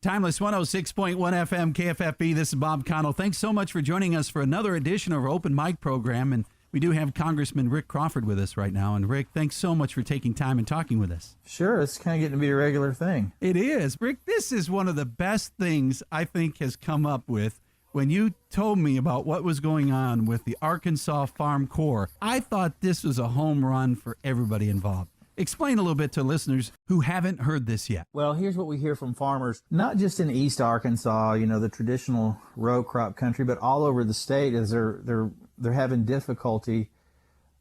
Timeless 106.1 FM KFFB. This is Bob Connell. Thanks so much for joining us for another edition of our open mic program. And we do have Congressman Rick Crawford with us right now. And Rick, thanks so much for taking time and talking with us. Sure, it's kind of getting to be a regular thing. It is. Rick, this is one of the best things I think has come up with. When you told me about what was going on with the Arkansas Farm Corps, I thought this was a home run for everybody involved. Explain a little bit to listeners who haven't heard this yet. Well, here's what we hear from farmers, not just in East Arkansas, the traditional row crop country, but all over the state as they're having difficulty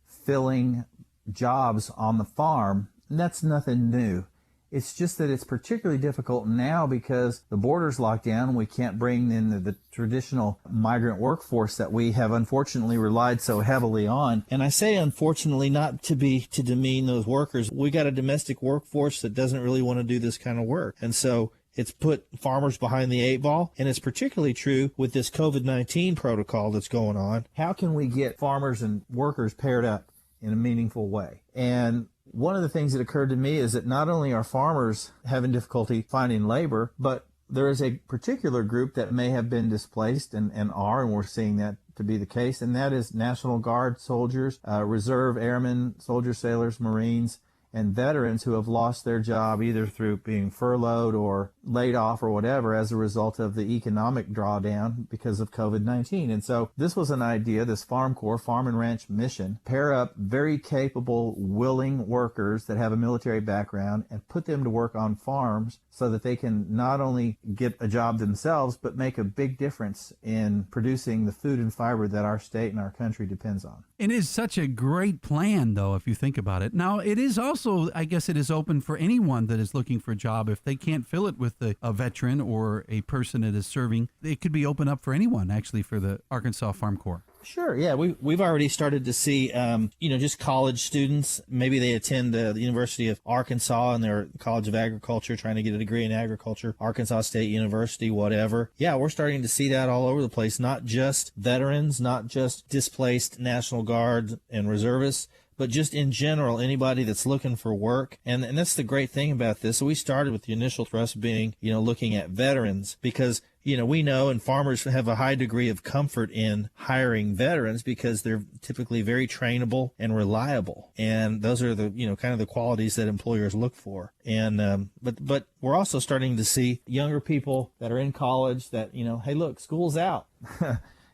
filling jobs on the farm. And that's nothing new. It's just that it's particularly difficult now because the border's locked down and we can't bring in the traditional migrant workforce that we have unfortunately relied so heavily on. And I say unfortunately not to demean those workers. We got a domestic workforce that doesn't really want to do this kind of work. And so it's put farmers behind the eight ball, and it's particularly true with this COVID-19 protocol that's going on. How can we get farmers and workers paired up in a meaningful way? And one of the things that occurred to me is that not only are farmers having difficulty finding labor, but there is a particular group that may have been displaced and we're seeing that to be the case, and that is National Guard soldiers, reserve airmen, soldiers, sailors, Marines, and veterans who have lost their job either through being furloughed or laid off or whatever as a result of the economic drawdown because of COVID-19. And so this was an idea, this Farm Corps, Farm and Ranch Mission, pair up very capable, willing workers that have a military background and put them to work on farms so that they can not only get a job themselves, but make a big difference in producing the food and fiber that our state and our country depends on. It is such a great plan, though, if you think about it. Now, it is also, I guess it is open for anyone that is looking for a job. If they can't fill it with a veteran or a person that is serving, it could be open up for anyone, actually, for the Arkansas Farm Corps. Sure, yeah. We've already started to see, just college students. Maybe they attend the University of Arkansas and they're College of Agriculture trying to get a degree in agriculture, Arkansas State University, whatever. Yeah, we're starting to see that all over the place, not just veterans, not just displaced National Guard and reservists, but just in general, anybody that's looking for work. And that's the great thing about this. So we started with the initial thrust being, looking at veterans because, we know and farmers have a high degree of comfort in hiring veterans because they're typically very trainable and reliable. And those are the, kind of the qualities that employers look for. And, but we're also starting to see younger people that are in college that, hey, look, school's out.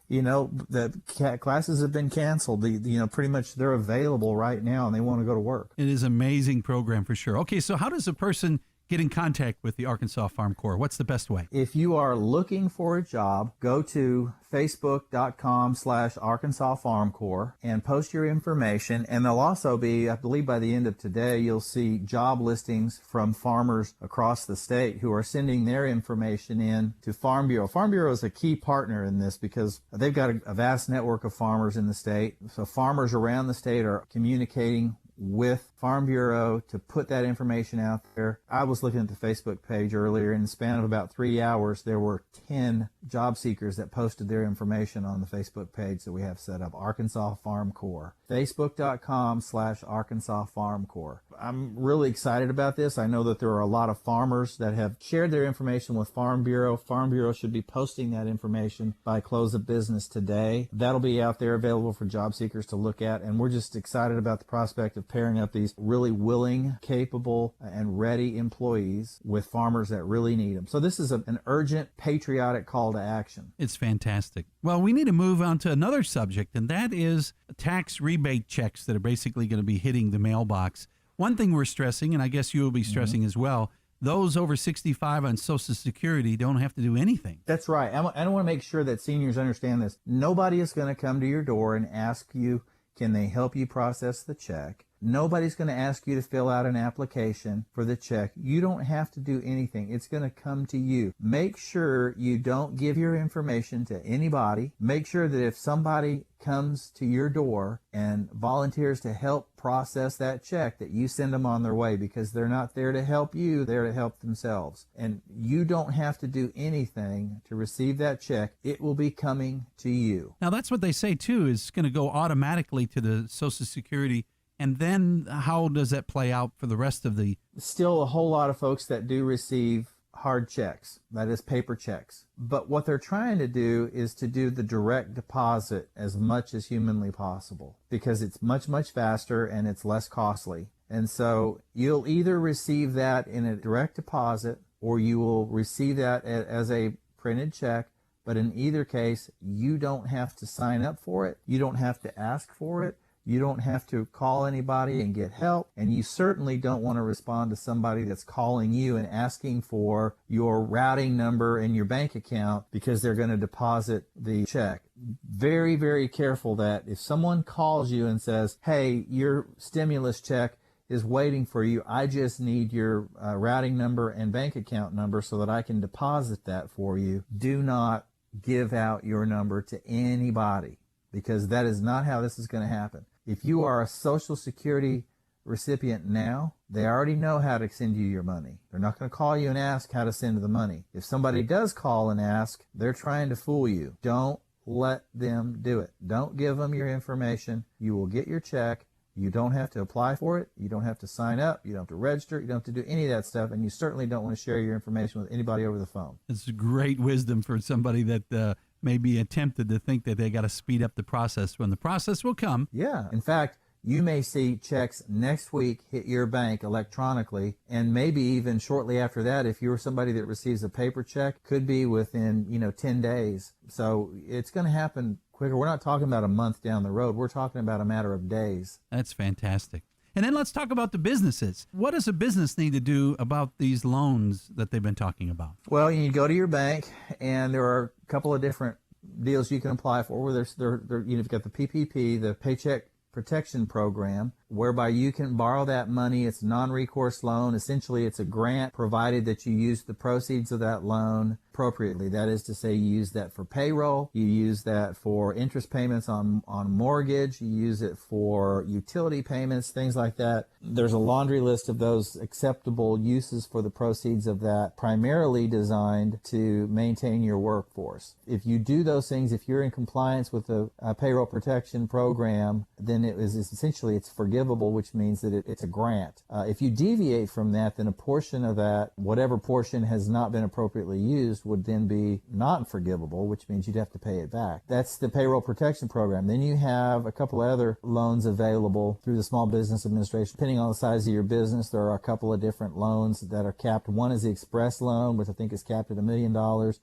The classes have been canceled. Pretty much they're available right now and they want to go to work. It is an amazing program for sure. Okay, so how does a person get in contact with the Arkansas Farm Corps? What's the best way? If you are looking for a job, go to facebook.com/Arkansas Farm Corps and post your information. And there'll also be, I believe by the end of today, you'll see job listings from farmers across the state who are sending their information in to Farm Bureau. Farm Bureau is a key partner in this because they've got a vast network of farmers in the state. So farmers around the state are communicating with Farm Bureau to put that information out there. I was looking at the Facebook page earlier. In the span of about 3 hours, there were 10 job seekers that posted their information on the Facebook page that we have set up, Arkansas Farm Corps. Facebook.com/Arkansas Farm Corps. I'm really excited about this. I know that there are a lot of farmers that have shared their information with Farm Bureau. Farm Bureau should be posting that information by close of business today. That'll be out there available for job seekers to look at, and we're just excited about the prospect of pairing up these really willing, capable, and ready employees with farmers that really need them. So this is an urgent, patriotic call to action. It's fantastic. Well, we need to move on to another subject, and that is tax rebate checks that are basically going to be hitting the mailbox. One thing we're stressing, and I guess you will be stressing as well, those over 65 on Social Security don't have to do anything. That's right. I want to make sure that seniors understand this. Nobody is going to come to your door and ask you, can they help you process the check? Nobody's going to ask you to fill out an application for the check. You don't have to do anything. It's going to come to you. Make sure you don't give your information to anybody. Make sure that if somebody comes to your door and volunteers to help process that check, that you send them on their way, because they're not there to help you, they're to help themselves. And you don't have to do anything to receive that check. It will be coming to you. Now, that's what they say, too, is going to go automatically to the Social Security. And then how does that play out for the rest of the... Still a whole lot of folks that do receive hard checks, that is paper checks. But what they're trying to do is to do the direct deposit as much as humanly possible because it's much, much faster and it's less costly. And so you'll either receive that in a direct deposit or you will receive that as a printed check. But in either case, you don't have to sign up for it. You don't have to ask for it. You don't have to call anybody and get help. And you certainly don't want to respond to somebody that's calling you and asking for your routing number and your bank account because they're going to deposit the check. Very, very careful that if someone calls you and says, hey, your stimulus check is waiting for you, I just need your routing number and bank account number so that I can deposit that for you. Do not give out your number to anybody because that is not how this is going to happen. If you are a Social Security recipient now, they already know how to send you your money. They're not going to call you and ask how to send the money. If somebody does call and ask, they're trying to fool you. Don't let them do it. Don't give them your information. You will get your check. You don't have to apply for it. You don't have to sign up. You don't have to register. You don't have to do any of that stuff. And you certainly don't want to share your information with anybody over the phone. It's great wisdom for somebody that may be tempted to think that they got to speed up the process when the process will come. Yeah. In fact, you may see checks next week hit your bank electronically, and maybe even shortly after that, if you're somebody that receives a paper check, could be within, 10 days. So it's going to happen quicker. We're not talking about a month down the road. We're talking about a matter of days. That's fantastic. And then let's talk about the businesses. What does a business need to do about these loans that they've been talking about? Well, you go to your bank, and there are a couple of different deals you can apply for. Where you've got the PPP, the Paycheck Protection Program, whereby you can borrow that money. It's a non-recourse loan. Essentially, it's a grant provided that you use the proceeds of that loan appropriately. That is to say, you use that for payroll, you use that for interest payments on mortgage, you use it for utility payments, things like that. There's a laundry list of those acceptable uses for the proceeds of that, primarily designed to maintain your workforce. If you do those things, if you're in compliance with the payroll protection program, then it's forgivable, which means that it's a grant. If you deviate from that, then a portion of that, whatever portion has not been appropriately used, would then be not forgivable, which means you'd have to pay it back. That's the payroll protection program. Then you have a couple other loans available through the Small Business Administration. Depending on the size of your business, there are a couple of different loans that are capped. One is the Express loan, which I think is capped at $1 million,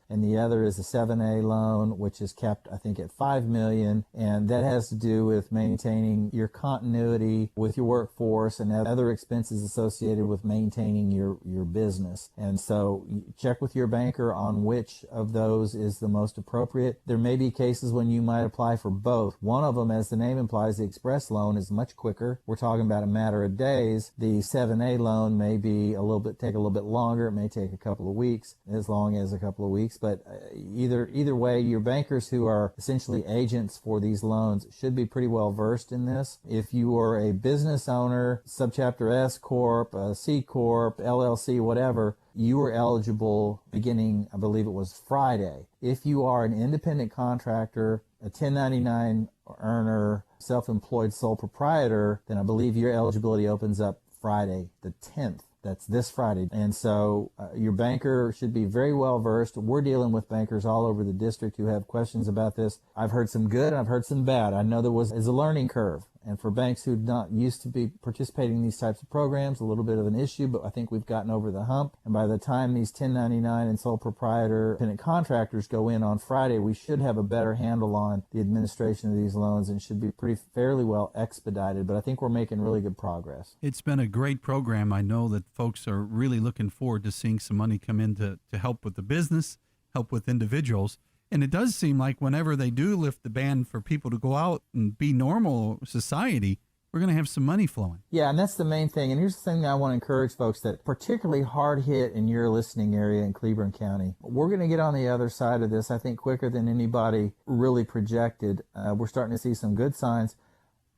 and the other is the 7A loan, which is capped, I think, at $5 million, and that has to do with maintaining your continuity with your workforce and other expenses associated with maintaining your business. And so you check with your banker on which of those is the most appropriate. There may be cases when you might apply for both. One of them, as the name implies, the Express loan, is much quicker. We're talking about a matter of days. The 7A loan may be take a little bit longer. It may take a couple of weeks, as long as a couple of weeks. But either way, your bankers, who are essentially agents for these loans, should be pretty well versed in this. If you are a business owner, subchapter S Corp, C Corp, LLC, whatever, you were eligible beginning, I believe it was Friday. If you are an independent contractor, a 1099 earner, self-employed sole proprietor, then I believe your eligibility opens up Friday, the 10th. That's this Friday. And so your banker should be very well versed. We're dealing with bankers all over the district who have questions about this. I've heard some good and I've heard some bad. I know is a learning curve. And for banks who not used to be participating in these types of programs, a little bit of an issue, but I think we've gotten over the hump. And by the time these 1099 and sole proprietor independent contractors go in on Friday, we should have a better handle on the administration of these loans and should be fairly well expedited. But I think we're making really good progress. It's been a great program. I know that folks are really looking forward to seeing some money come in to help with the business, help with individuals. And it does seem like whenever they do lift the ban for people to go out and be normal society, we're going to have some money flowing. Yeah, and that's the main thing. And here's the thing that I want to encourage folks that particularly hard hit in your listening area in Cleveland County. We're going to get on the other side of this, I think, quicker than anybody really projected. We're starting to see some good signs.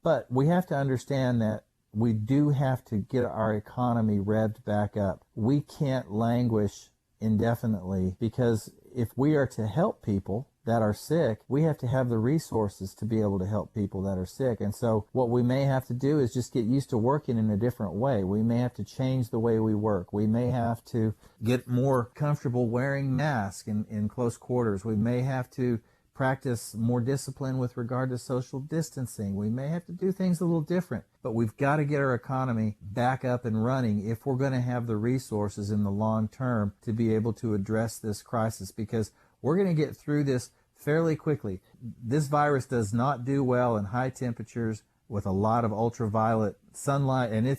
But we have to understand that we do have to get our economy revved back up. We can't languish indefinitely, because if we are to help people, that are sick, we have to have the resources to be able to help people that are sick. And so what we may have to do is just get used to working in a different way. We may have to change the way we work. We may have to get more comfortable wearing masks in close quarters. We may have to practice more discipline with regard to social distancing. We may have to do things a little different, but we've got to get our economy back up and running if we're going to have the resources in the long term to be able to address this crisis, because we're going to get through this fairly quickly. This virus does not do well in high temperatures with a lot of ultraviolet sunlight, and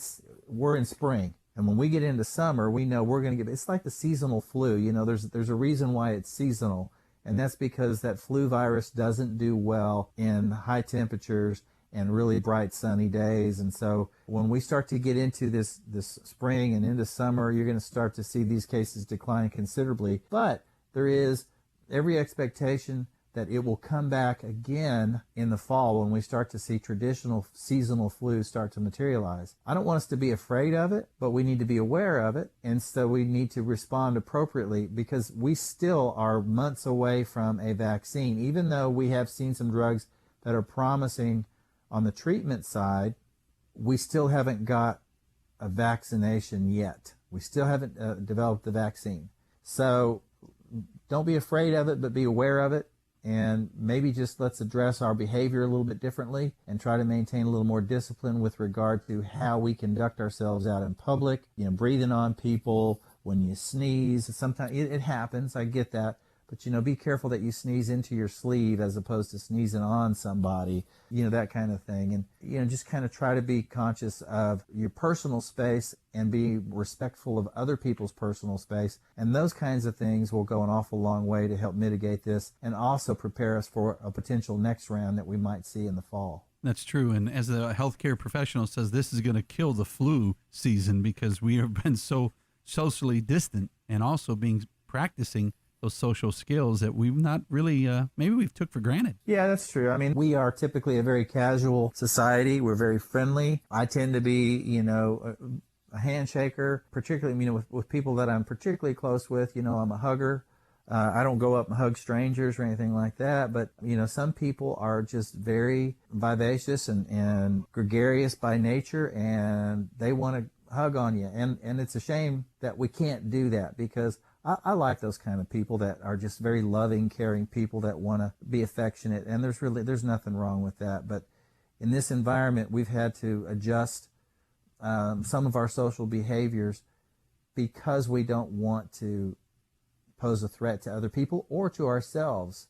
we're in spring. And when we get into summer, we know we're going to it's like the seasonal flu. You know, there's a reason why it's seasonal. And that's because that flu virus doesn't do well in high temperatures and really bright sunny days. And so when we start to get into this spring and into summer, you're going to start to see these cases decline considerably. But there is every expectation that it will come back again in the fall when we start to see traditional seasonal flu start to materialize. I don't want us to be afraid of it, but we need to be aware of it. And so we need to respond appropriately, because we still are months away from a vaccine. Even though we have seen some drugs that are promising on the treatment side, we still haven't got a vaccination yet. We still haven't developed the vaccine. So don't be afraid of it, but be aware of it. And maybe just let's address our behavior a little bit differently and try to maintain a little more discipline with regard to how we conduct ourselves out in public. You know, breathing on people, when you sneeze, sometimes it happens, I get that. But, you know, be careful that you sneeze into your sleeve as opposed to sneezing on somebody, you know, that kind of thing. And, you know, just kind of try to be conscious of your personal space and be respectful of other people's personal space. And those kinds of things will go an awful long way to help mitigate this and also prepare us for a potential next round that we might see in the fall. That's true. And as a healthcare professional says, this is going to kill the flu season because we have been so socially distant and also practicing those social skills that we've not really, maybe we've took for granted. Yeah, that's true. I mean, we are typically a very casual society. We're very friendly. I tend to be, you know, a handshaker, particularly, you know, with people that I'm particularly close with. You know, I'm a hugger. I don't go up and hug strangers or anything like that. But, you know, some people are just very vivacious and gregarious by nature, and they want to hug on you. And it's a shame that we can't do that, because I like those kind of people that are just very loving, caring people that want to be affectionate, and there's nothing wrong with that. But in this environment, we've had to adjust some of our social behaviors because we don't want to pose a threat to other people or to ourselves.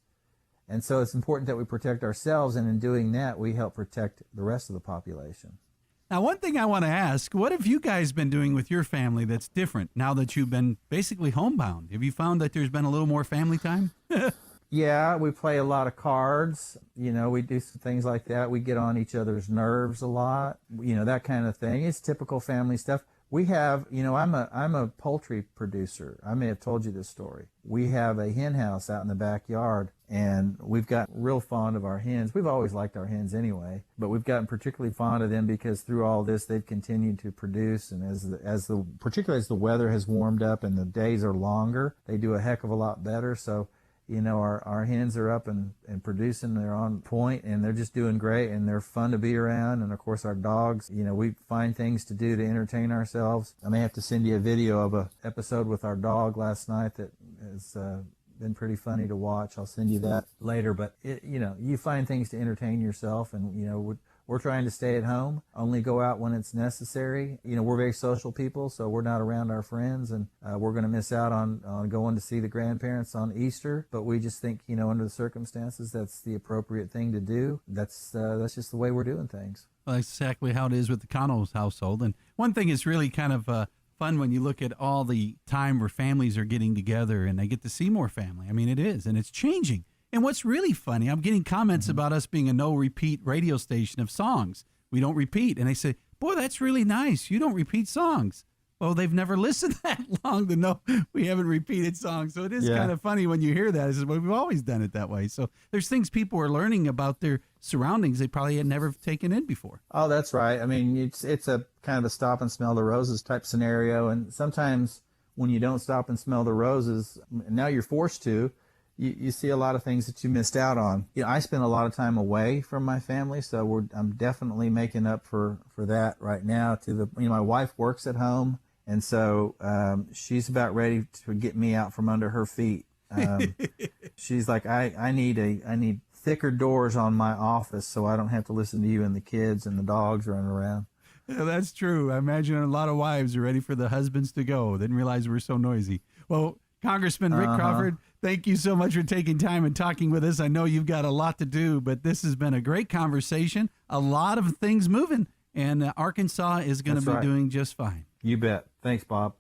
And so it's important that we protect ourselves, and in doing that, we help protect the rest of the population. Now, one thing I want to ask, what have you guys been doing with your family that's different now that you've been basically homebound? Have you found that there's been a little more family time? Yeah, we play a lot of cards. You know, we do some things like that. We get on each other's nerves a lot, you know, that kind of thing. It's typical family stuff. We have, you know, I'm a poultry producer. I may have told you this story. We have a hen house out in the backyard, and we've gotten real fond of our hens. We've always liked our hens anyway, but we've gotten particularly fond of them because through all this, they've continued to produce. And particularly as the weather has warmed up and the days are longer, they do a heck of a lot better. So, you know, our hens are up and producing. They're on point, and they're just doing great, and they're fun to be around. And, of course, our dogs, you know, we find things to do to entertain ourselves. I may have to send you a video of an episode with our dog last night that has been pretty funny to watch. I'll send you that later. But, you know, you find things to entertain yourself, and, you know, we're trying to stay at home, only go out when it's necessary. You know, we're very social people, so we're not around our friends, and we're going to miss out on going to see the grandparents on Easter. But we just think, you know, under the circumstances, that's the appropriate thing to do. That's just the way we're doing things. Well, that's exactly how it is with the Connell household. And one thing is really kind of fun when you look at all the time where families are getting together and they get to see more family. I mean, it is, and it's changing. And what's really funny, I'm getting comments about us being a no-repeat radio station of songs. We don't repeat. And they say, boy, that's really nice. You don't repeat songs. Well, they've never listened that long to know we haven't repeated songs. So it is kind of funny when you hear that. It's, well, we've always done it that way. So there's things people are learning about their surroundings they probably had never taken in before. Oh, that's right. I mean, it's a kind of a stop and smell the roses type scenario. And sometimes when you don't stop and smell the roses, now you're forced to, you see a lot of things that you missed out on. I spend a lot of time away from my family, so I'm definitely making up for that right now. My wife works at home, and so she's about ready to get me out from under her feet. She's like, I need thicker doors on my office so I don't have to listen to you and the kids and the dogs running around. Yeah, that's true. I imagine a lot of wives are ready for the husbands to go. Didn't realize we're so noisy. Well, Congressman Rick Crawford, thank you so much for taking time and talking with us. I know you've got a lot to do, but this has been a great conversation. A lot of things moving, and Arkansas is going to be doing just fine. You bet. Thanks, Bob.